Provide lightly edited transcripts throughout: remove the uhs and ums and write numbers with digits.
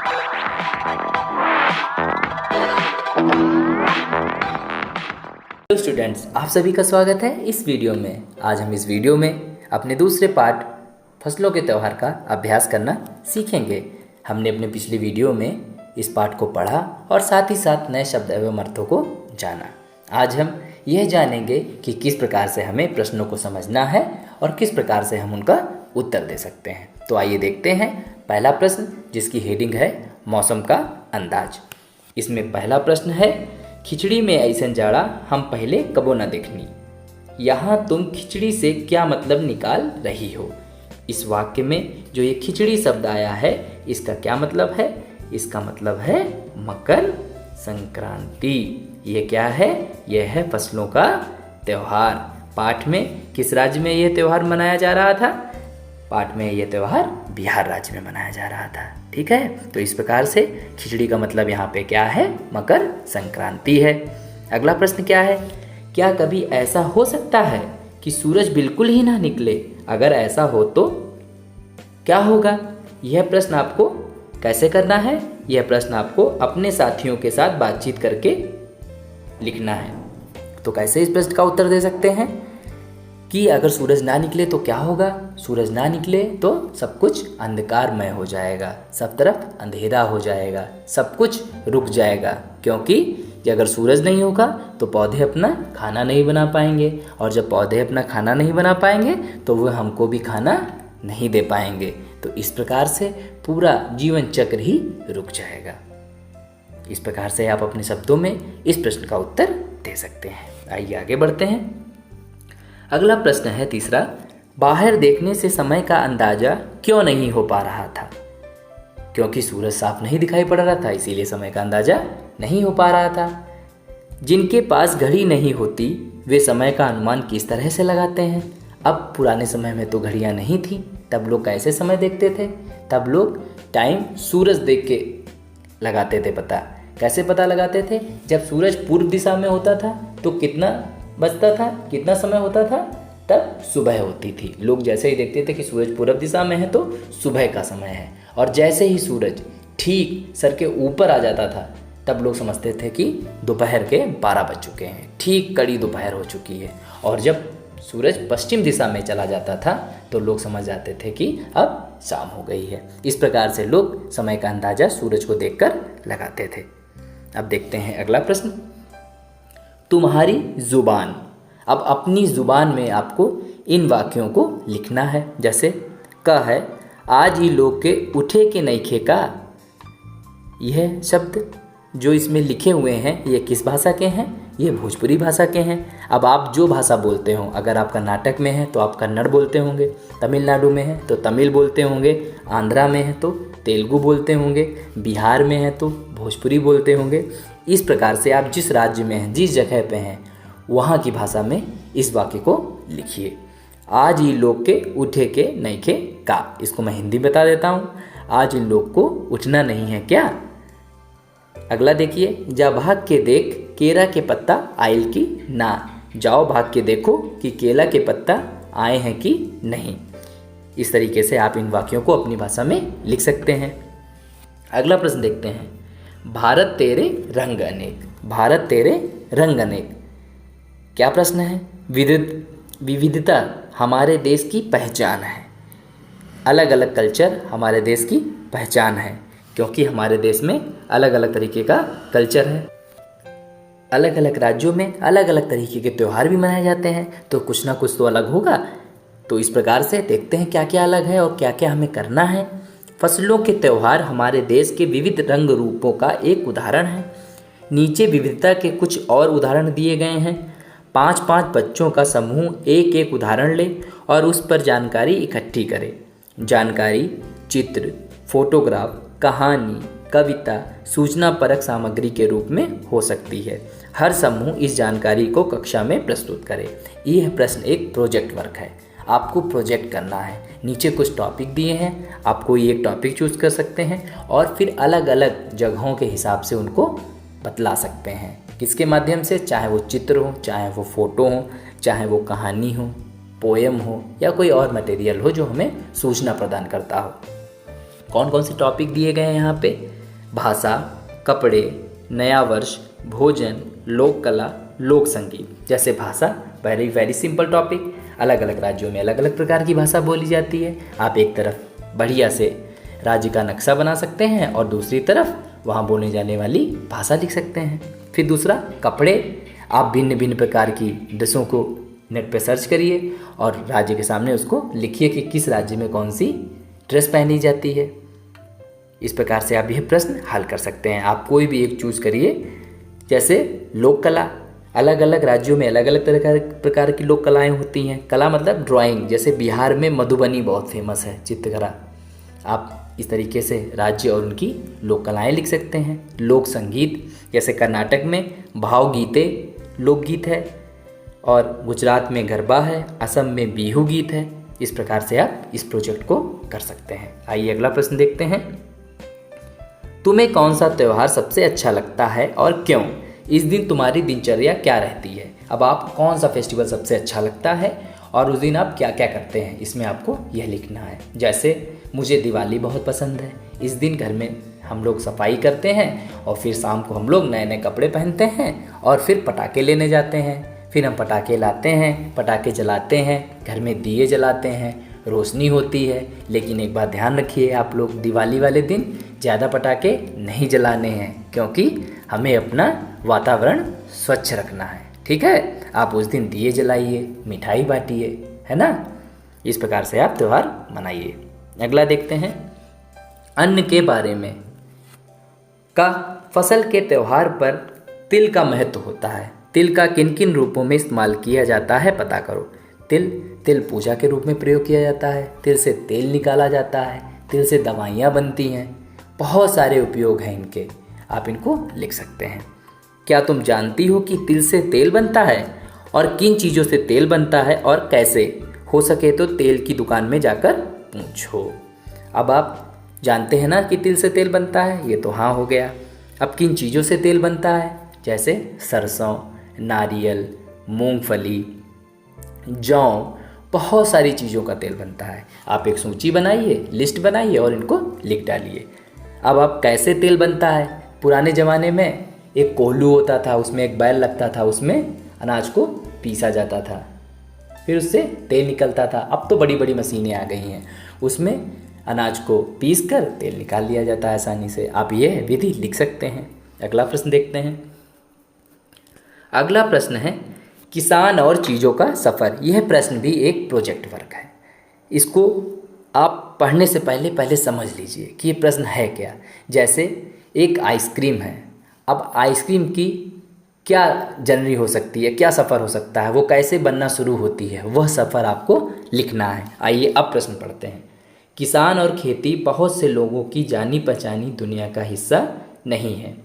Hello students, आप सभी का स्वागत है इस वीडियो में। आज हम इस वीडियो में अपने दूसरे पार्ट फसलों के त्यौहार का अभ्यास करना सीखेंगे। हमने अपने पिछले वीडियो में इस पार्ट को पढ़ा और साथ ही साथ नए शब्द एवं अर्थों को जाना। आज हम यह जानेंगे कि किस प्रकार से हमें प्रश्नों को समझना है और किस प्रकार से हम उनका उत्तर दे सकते हैं। तो आइए देखते हैं पहला प्रश्न, जिसकी हेडिंग है मौसम का अंदाज। इसमें पहला प्रश्न है, खिचड़ी में ऐसन जाड़ा हम पहले कबो न देखनी। यहाँ तुम खिचड़ी से क्या मतलब निकाल रही हो। इस वाक्य में जो ये खिचड़ी शब्द आया है, इसका क्या मतलब है? इसका मतलब है मकर संक्रांति। ये क्या है? यह है फसलों का त्यौहार। पाठ में किस राज्य में यह त्यौहार मनाया जा रहा था? पाठ में यह त्यौहार बिहार राज्य में मनाया जा रहा था। ठीक है, तो इस प्रकार से खिचड़ी का मतलब यहाँ पे क्या है? मकर संक्रांति है। अगला प्रश्न क्या है? क्या कभी ऐसा हो सकता है कि सूरज बिल्कुल ही ना निकले? अगर ऐसा हो तो क्या होगा? यह प्रश्न आपको कैसे करना है? यह प्रश्न आपको अपने साथियों के साथ बातचीत करके लिखना है। तो कैसे इस प्रश्न का उत्तर दे सकते हैं कि अगर सूरज ना निकले तो क्या होगा? सूरज ना निकले तो सब कुछ अंधकारमय हो जाएगा, सब तरफ अंधेरा हो जाएगा, सब कुछ रुक जाएगा। क्योंकि अगर सूरज नहीं होगा तो पौधे अपना खाना नहीं बना पाएंगे, और जब पौधे अपना खाना नहीं बना पाएंगे तो वह हमको भी खाना नहीं दे पाएंगे। तो इस प्रकार से पूरा जीवन चक्र ही रुक जाएगा। इस प्रकार से आप अपने शब्दों में इस प्रश्न का उत्तर दे सकते हैं। आइए आगे बढ़ते हैं। अगला प्रश्न है तीसरा, बाहर देखने से समय का अंदाजा क्यों नहीं हो पा रहा था? क्योंकि सूरज साफ नहीं दिखाई पड़ रहा था, इसीलिए समय का अंदाजा नहीं हो पा रहा था। जिनके पास घड़ी नहीं होती वे समय का अनुमान किस तरह से लगाते हैं? अब पुराने समय में तो घड़ियां नहीं थी, तब लोग कैसे समय देखते थे? तब लोग टाइम सूरज देख के लगाते थे पता। कैसे पता लगाते थे? जब सूरज पूर्व दिशा में होता था तो कितना बजता था, कितना समय होता था? तब सुबह होती थी। लोग जैसे ही देखते थे कि सूरज पूर्व दिशा में है तो सुबह का समय है, और जैसे ही सूरज ठीक सर के ऊपर आ जाता था तब लोग समझते थे कि दोपहर के 12 बज चुके हैं, ठीक कड़ी दोपहर हो चुकी है। और जब सूरज पश्चिम दिशा में चला जाता था तो लोग समझ जाते थे कि अब शाम हो गई है। इस प्रकार से लोग समय का अंदाजा सूरज को देखकर लगाते थे। अब देखते हैं अगला प्रश्न, तुम्हारी जुबान। अब अपनी जुबान में आपको इन वाक्यों को लिखना है। जैसे क है, आज ही लोग के उठे के नईखे का। यह शब्द जो इसमें लिखे हुए हैं ये किस भाषा के हैं? ये भोजपुरी भाषा के हैं। अब आप जो भाषा बोलते हो, अगर आप कर्नाटक में हैं तो आप कन्नड़ बोलते होंगे, तमिलनाडु में हैं तो तमिल बोलते होंगे, आंध्रा में हैं तो तेलुगु बोलते होंगे, बिहार में हैं तो भोजपुरी बोलते होंगे। इस प्रकार से आप जिस राज्य में हैं, जिस जगह पे हैं, वहाँ की भाषा में इस वाक्य को लिखिए। आज ही लोग के उठे के नईखे का। इसको मैं हिंदी बता देता हूँ। आज इन लोग को उठना नहीं है क्या? अगला देखिए, जा भाग के देख केरा के पत्ता आयल की ना। जाओ भाग के देखो कि केला के पत्ता आए हैं कि नहीं। इस तरीके से आप इन वाक्यों को अपनी भाषा में लिख सकते हैं। अगला प्रश्न देखते हैं, भारत तेरे रंग अनेक। भारत तेरे रंग अनेक क्या प्रश्न है? विविधता हमारे देश की पहचान है। अलग अलग कल्चर हमारे देश की पहचान है, क्योंकि हमारे देश में अलग अलग तरीके का कल्चर है। अलग अलग राज्यों में अलग अलग तरीके के त्यौहार भी मनाए जाते हैं, तो कुछ ना कुछ तो अलग होगा। तो इस प्रकार से देखते हैं क्या क्या अलग है और क्या क्या हमें करना है। फसलों के त्यौहार हमारे देश के विविध रंग रूपों का एक उदाहरण है। नीचे विविधता के कुछ और उदाहरण दिए गए हैं। 5-5 बच्चों का समूह एक एक उदाहरण ले और उस पर जानकारी इकट्ठी करे। जानकारी चित्र, फोटोग्राफ, कहानी, कविता, सूचना परक सामग्री के रूप में हो सकती है। हर समूह इस जानकारी को कक्षा में प्रस्तुत करे। यह प्रश्न एक प्रोजेक्ट वर्क है। आपको प्रोजेक्ट करना है। नीचे कुछ टॉपिक दिए हैं, आप कोई एक टॉपिक चूज कर सकते हैं और फिर अलग अलग जगहों के हिसाब से उनको बतला सकते हैं। किसके माध्यम से? चाहे वो चित्र हो, चाहे वो फोटो हो, चाहे वो कहानी हो, पोएम हो, या कोई और मटेरियल हो जो हमें सूचना प्रदान करता हो। कौन कौन से टॉपिक दिए गए हैं यहाँ पे? भाषा, कपड़े, नया वर्ष, भोजन, लोक कला, लोक संगीत। जैसे भाषा, वेरी वेरी सिंपल टॉपिक। अलग अलग राज्यों में अलग अलग प्रकार की भाषा बोली जाती है। आप एक तरफ बढ़िया से राज्य का नक्शा बना सकते हैं और दूसरी तरफ वहाँ बोलने जाने वाली भाषा लिख सकते हैं। फिर दूसरा, कपड़े। आप भिन्न भिन्न प्रकार की ड्रेसों को नेट पे सर्च करिए और राज्य के सामने उसको लिखिए कि किस राज्य में कौन सी ड्रेस पहनी जाती है। इस प्रकार से आप यह प्रश्न हल कर सकते हैं। आप कोई भी एक चूज करिए। जैसे लोक कला, अलग अलग राज्यों में अलग अलग तरह प्रकार की लोक कलाएँ होती हैं। कला मतलब ड्राइंग। जैसे बिहार में मधुबनी बहुत फेमस है, चित्रकला। आप इस तरीके से राज्य और उनकी लोक कलाएँ लिख सकते हैं। लोक संगीत, जैसे कर्नाटक में भावगीते लोकगीत है और गुजरात में गरबा है, असम में बिहू गीत है। इस प्रकार से आप इस प्रोजेक्ट को कर सकते हैं। आइए अगला प्रश्न देखते हैं। तुम्हें कौन सा त्यौहार सबसे अच्छा लगता है और क्यों? इस दिन तुम्हारी दिनचर्या क्या रहती है? अब आप कौन सा फेस्टिवल सबसे अच्छा लगता है और उस दिन आप क्या क्या करते हैं, इसमें आपको यह लिखना है। जैसे मुझे दिवाली बहुत पसंद है। इस दिन घर में हम लोग सफाई करते हैं और फिर शाम को हम लोग नए नए कपड़े पहनते हैं और फिर पटाखे लेने जाते हैं। फिर हम पटाखे लाते हैं, पटाखे जलाते हैं, घर में दिए जलाते हैं, रोशनी होती है। लेकिन एक बात ध्यान रखिए आप लोग, दिवाली वाले दिन ज़्यादा पटाखे नहीं जलाने हैं क्योंकि हमें अपना वातावरण स्वच्छ रखना है। ठीक है, आप उस दिन दिए जलाइए, मिठाई बांटिए, है ना। इस प्रकार से आप त्यौहार मनाइए। अगला देखते हैं, अन्न के बारे में का फसल के त्यौहार पर तिल का महत्व होता है। तिल का किन किन रूपों में इस्तेमाल किया जाता है पता करो। तिल पूजा के रूप में प्रयोग किया जाता है। तिल से तेल निकाला जाता है। तिल से दवाइयाँ बनती हैं। बहुत सारे उपयोग हैं इनके, आप इनको लिख सकते हैं। क्या तुम जानती हो कि तिल से तेल बनता है और किन चीज़ों से तेल बनता है और कैसे? हो सके तो तेल की दुकान में जाकर पूछो। अब आप जानते हैं ना कि तिल से तेल बनता है, ये तो हाँ हो गया। अब किन चीज़ों से तेल बनता है? जैसे सरसों, नारियल, मूंगफली, जौ, बहुत सारी चीज़ों का तेल बनता है। आप एक सूची बनाइए, लिस्ट बनाइए और इनको लिख डालिए। अब आप कैसे तेल बनता है? पुराने ज़माने में एक कोल्हू होता था, उसमें एक बैल लगता था, उसमें अनाज को पीसा जाता था, फिर उससे तेल निकलता था। अब तो बड़ी बड़ी मशीनें आ गई हैं, उसमें अनाज को पीस कर तेल निकाल लिया जाता है आसानी से। आप ये विधि लिख सकते हैं। अगला प्रश्न देखते हैं। अगला प्रश्न है, किसान और चीज़ों का सफ़र। यह प्रश्न भी एक प्रोजेक्ट वर्क है। इसको आप पढ़ने से पहले समझ लीजिए कि ये प्रश्न है क्या। जैसे एक आइसक्रीम है। अब आइसक्रीम की क्या जर्नी हो सकती है, क्या सफ़र हो सकता है, वो कैसे बनना शुरू होती है, वह सफ़र आपको लिखना है। आइए अब प्रश्न पढ़ते हैं। किसान और खेती बहुत से लोगों की जानी पहचानी दुनिया का हिस्सा नहीं है।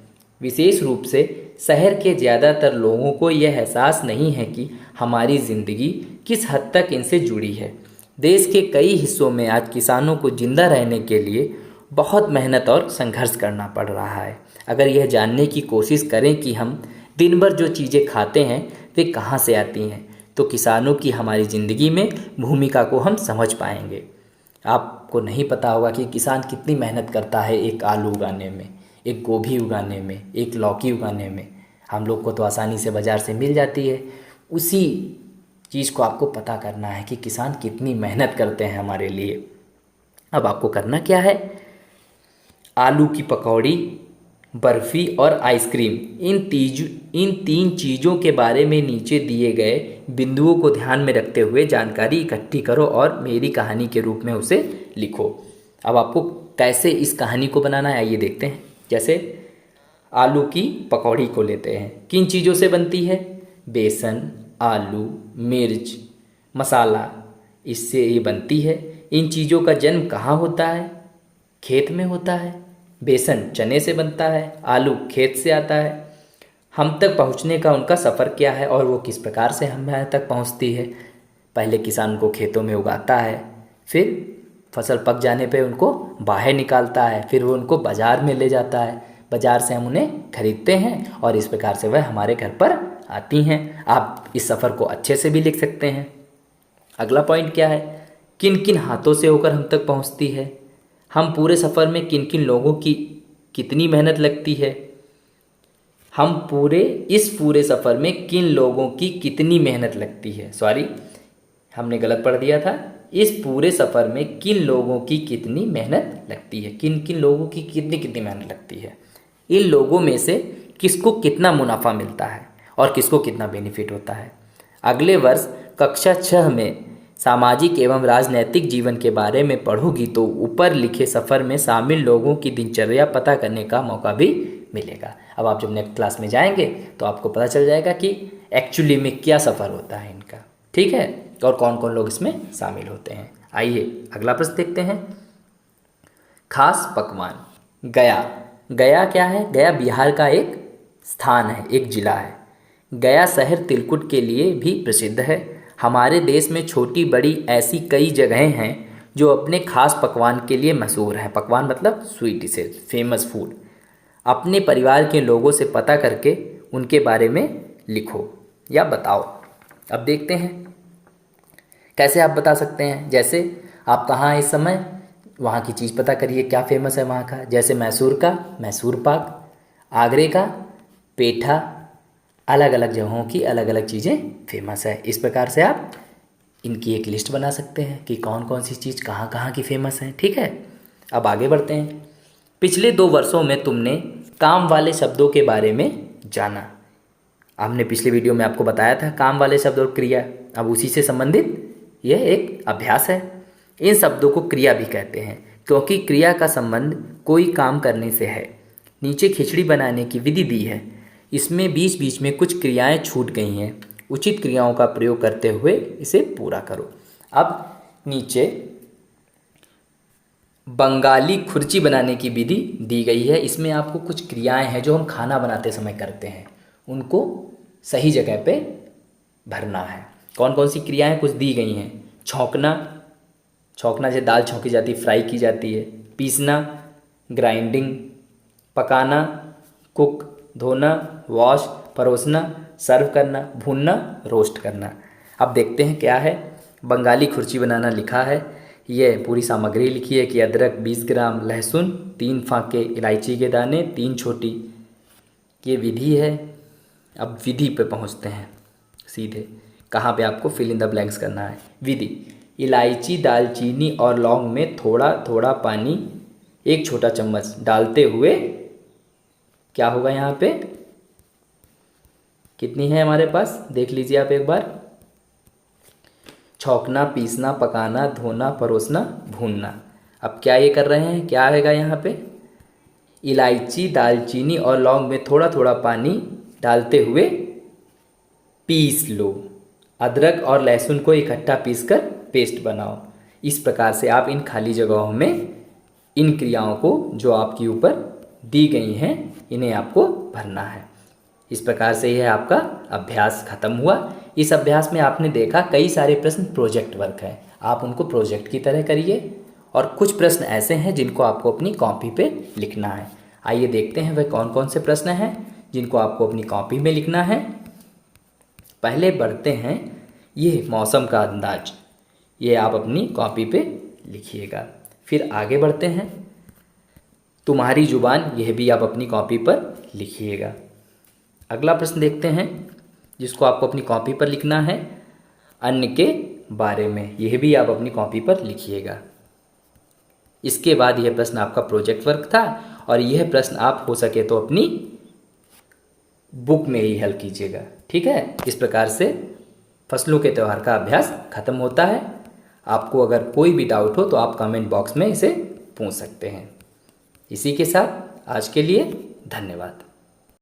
विशेष रूप से शहर के ज़्यादातर लोगों को यह एहसास नहीं है कि हमारी ज़िंदगी किस हद तक इनसे जुड़ी है। देश के कई हिस्सों में आज किसानों को जिंदा रहने के लिए बहुत मेहनत और संघर्ष करना पड़ रहा है। अगर यह जानने की कोशिश करें कि हम दिन भर जो चीज़ें खाते हैं वे कहाँ से आती हैं, तो किसानों की हमारी ज़िंदगी में भूमिका को हम समझ पाएंगे। आपको नहीं पता होगा कि किसान कितनी मेहनत करता है एक आलू उगाने में, एक गोभी उगाने में, एक लौकी उगाने में। हम लोग को तो आसानी से बाज़ार से मिल जाती है। उसी चीज़ को आपको पता करना है कि किसान कितनी मेहनत करते हैं हमारे लिए। अब आपको करना क्या है, आलू की पकौड़ी, बर्फ़ी और आइसक्रीम, इन तीन चीज़ों के बारे में नीचे दिए गए बिंदुओं को ध्यान में रखते हुए जानकारी इकट्ठी करो और मेरी कहानी के रूप में उसे लिखो। अब आपको कैसे इस कहानी को बनाना है आइए देखते हैं। जैसे आलू की पकौड़ी को लेते हैं। किन चीज़ों से बनती है? बेसन, आलू, मिर्च, मसाला, इससे ये बनती है। इन चीज़ों का जन्म कहाँ होता है? खेत में होता है। बेसन चने से बनता है, आलू खेत से आता है। हम तक पहुंचने का उनका सफ़र क्या है और वो किस प्रकार से हम तक पहुंचती है? पहले किसान को खेतों में उगाता है, फिर फसल पक जाने पे उनको बाहर निकालता है, फिर वो उनको बाज़ार में ले जाता है, बाज़ार से हम उन्हें खरीदते हैं और इस प्रकार से वह हमारे घर पर आती हैं। आप इस सफ़र को अच्छे से भी लिख सकते हैं। अगला पॉइंट क्या है, किन किन हाथों से होकर हम तक पहुंचती है? हम पूरे सफ़र में किन किन लोगों की कितनी मेहनत लगती है। इस पूरे सफ़र में किन लोगों की कितनी मेहनत लगती है। सॉरी, हमने गलत पढ़ दिया था। इस पूरे सफ़र में किन लोगों की कितनी मेहनत लगती है, किन किन लोगों की कितनी कितनी मेहनत लगती है। इन लोगों में से किसको कितना मुनाफा मिलता है और किसको कितना बेनिफिट होता है। अगले वर्ष कक्षा 6 में सामाजिक एवं राजनैतिक जीवन के बारे में पढ़ोगी तो ऊपर लिखे सफ़र में शामिल लोगों की दिनचर्या पता करने का मौका भी मिलेगा। अब आप जब नेक्स्ट क्लास में जाएंगे तो आपको पता चल जाएगा कि एक्चुअली में क्या सफ़र होता है इनका, ठीक है, और कौन कौन लोग इसमें शामिल होते हैं। आइए अगला प्रश्न देखते हैं। खास पकवान। गया। गया क्या है? गया बिहार का एक स्थान है, एक जिला है। गया शहर तिलकुट के लिए भी प्रसिद्ध है। हमारे देश में छोटी बड़ी ऐसी कई जगहें हैं जो अपने खास पकवान के लिए मशहूर हैं। पकवान मतलब स्वीट डिशेज, फेमस फूड। अपने परिवार के लोगों से पता करके उनके बारे में लिखो या बताओ। अब देखते हैं कैसे आप बता सकते हैं। जैसे आप कहाँ हैं इस समय, वहाँ की चीज़ पता करिए क्या फेमस है वहाँ का। जैसे मैसूर का मैसूर पाक, आगरे का पेठा, अलग अलग जगहों की अलग अलग चीज़ें फेमस है। इस प्रकार से आप इनकी एक लिस्ट बना सकते हैं कि कौन कौन सी चीज़ कहाँ कहाँ की फेमस है, ठीक है। अब आगे बढ़ते हैं। पिछले 2 वर्षों में तुमने काम वाले शब्दों के बारे में जाना। हमने पिछले वीडियो में आपको बताया था काम वाले शब्द और क्रिया। अब उसी से संबंधित यह एक अभ्यास है। इन शब्दों को क्रिया भी कहते हैं क्योंकि क्रिया का संबंध कोई काम करने से है। नीचे खिचड़ी बनाने की विधि दी है, इसमें बीच बीच में कुछ क्रियाएं छूट गई हैं। उचित क्रियाओं का प्रयोग करते हुए इसे पूरा करो। अब नीचे बंगाली खुर्ची बनाने की विधि दी गई है। इसमें आपको कुछ क्रियाएं हैं जो हम खाना बनाते समय करते हैं, उनको सही जगह पे भरना है। कौन कौन सी क्रियाएं कुछ दी गई हैं। छौंकना, छौंकना से दाल छौंकी जाती, फ्राई की जाती है। पीसना, ग्राइंडिंग। पकाना, कुक। धोना, वॉश। परोसना, सर्व करना। भूनना, रोस्ट करना। अब देखते हैं क्या है। बंगाली खुर्ची बनाना लिखा है, यह पूरी सामग्री लिखी है कि अदरक 20 ग्राम, लहसुन 3 फाके, इलायची के दाने 3 छोटी। ये विधि है। अब विधि पे पहुंचते हैं सीधे, कहाँ पे आपको फिल इन द ब्लैंक्स करना है। विधि: इलायची, दालचीनी और लौंग में थोड़ा थोड़ा पानी 1 छोटा चम्मच डालते हुए, क्या होगा यहाँ पे, कितनी है हमारे पास देख लीजिए आप एक बार। छौंकना, पीसना, पकाना, धोना, परोसना, भूनना। अब क्या ये कर रहे हैं, क्या आएगा यहाँ पे। इलायची, दालचीनी और लौंग में थोड़ा थोड़ा पानी डालते हुए पीस लो। अदरक और लहसुन को इकट्ठा पीसकर पेस्ट बनाओ। इस प्रकार से आप इन खाली जगहों में इन क्रियाओं को जो आपके ऊपर दी गई हैं इन्हें आपको भरना है। इस प्रकार से यह आपका अभ्यास खत्म हुआ। इस अभ्यास में आपने देखा कई सारे प्रश्न प्रोजेक्ट वर्क है, आप उनको प्रोजेक्ट की तरह करिए और कुछ प्रश्न ऐसे हैं जिनको आपको अपनी कॉपी पे लिखना है। आइए देखते हैं वह कौन कौन से प्रश्न हैं जिनको आपको अपनी कॉपी में लिखना है। पहले बढ़ते हैं, ये मौसम का अंदाज, ये आप अपनी कॉपी पे लिखिएगा। फिर आगे बढ़ते हैं, तुम्हारी जुबान, यह भी आप अपनी कॉपी पर लिखिएगा। अगला प्रश्न देखते हैं जिसको आपको अपनी कॉपी पर लिखना है, अन्न के बारे में, यह भी आप अपनी कॉपी पर लिखिएगा। इसके बाद यह प्रश्न आपका प्रोजेक्ट वर्क था और यह प्रश्न आप हो सके तो अपनी बुक में ही हल कीजिएगा, ठीक है। इस प्रकार से फसलों के त्यौहार का अभ्यास खत्म होता है। आपको अगर कोई भी डाउट हो तो आप कमेंट बॉक्स में इसे पूछ सकते हैं। इसी के साथ आज के लिए धन्यवाद।